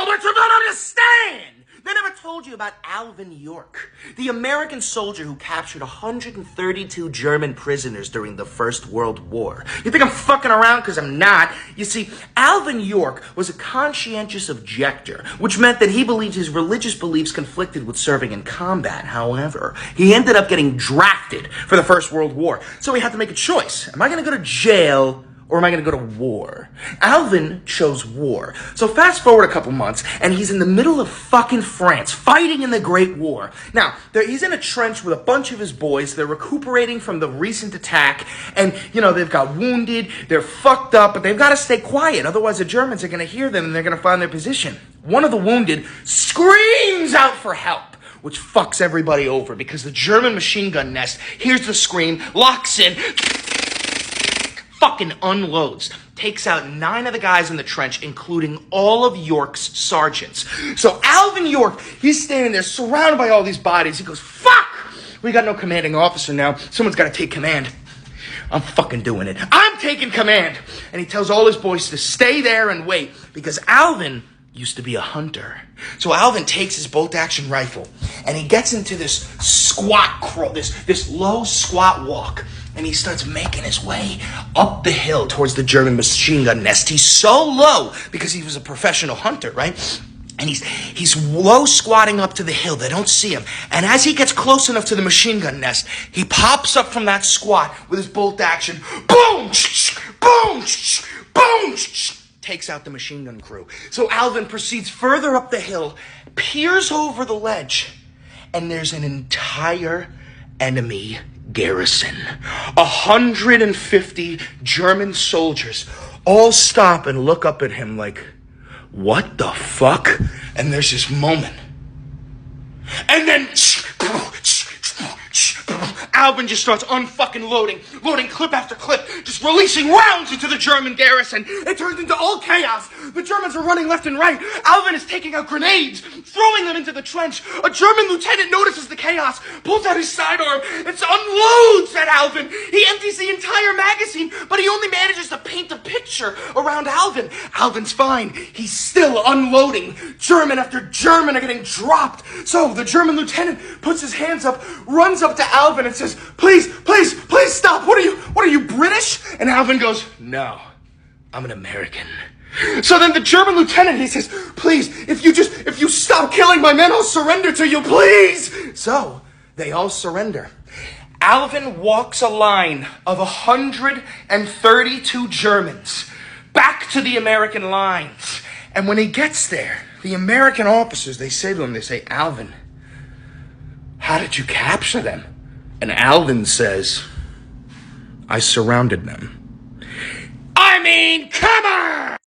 No, but you don't understand! They never told you about Alvin York, the American soldier who captured 132 German prisoners during the First World War. You think I'm fucking around? Because I'm not. You see, Alvin York was a conscientious objector, which meant that he believed his religious beliefs conflicted with serving in combat. However, he ended up getting drafted for the First World War, so he had to make a choice. Am I going to go to jail, or am I going to go to war? Alvin chose war. So fast forward a couple months, and he's in the middle of fucking France, fighting in the Great War. Now, he's in a trench with a bunch of his boys. They're recuperating from the recent attack, and, they've got wounded, they're fucked up, but they've got to stay quiet. Otherwise, the Germans are going to hear them, and they're going to find their position. One of the wounded screams out for help, which fucks everybody over, because the German machine gun nest hears the scream, locks in, fucking unloads, takes out 9 of the guys in the trench, including all of York's sergeants. So Alvin York, he's standing there surrounded by all these bodies. He goes, fuck! We got no commanding officer now. Someone's got to take command. I'm fucking doing it. I'm taking command. And he tells all his boys to stay there and wait, because Alvin used to be a hunter. So Alvin takes his bolt-action rifle, and he gets into this squat crawl, this low squat walk, and he starts making his way up the hill towards the German machine gun nest. He's so low because he was a professional hunter, right? And he's low squatting up to the hill. They don't see him. And as he gets close enough to the machine gun nest, he pops up from that squat with his bolt action. Boom! Boom! Boom! Takes out the machine gun crew. So Alvin proceeds further up the hill, peers over the ledge, and there's an entire enemy garrison. 150 German soldiers all stop and look up at him like, what the fuck? And there's this moment. And then Alvin just starts unfucking loading clip after clip, just releasing rounds into the German garrison. It turns into all chaos. The Germans are running left and right. Alvin is taking out grenades, throwing them into the trench. A German lieutenant notices the chaos, pulls out his sidearm, and unloads at Alvin. He empties the entire magazine, but he only manages to paint a picture around Alvin. Alvin's fine. He's still unloading. German after German are getting dropped. So the German lieutenant puts his hands up, runs up to Alvin and says, please stop. What are you, British? And Alvin goes, no, I'm an American. So then the German lieutenant, he says, please, if you stop killing my men, I'll surrender to you, please. So they all surrender. Alvin walks a line of 132 Germans back to the American lines. And when he gets there, the American officers, they say to him, Alvin, how did you capture them? And Alvin says, I surrounded them. I mean, come on!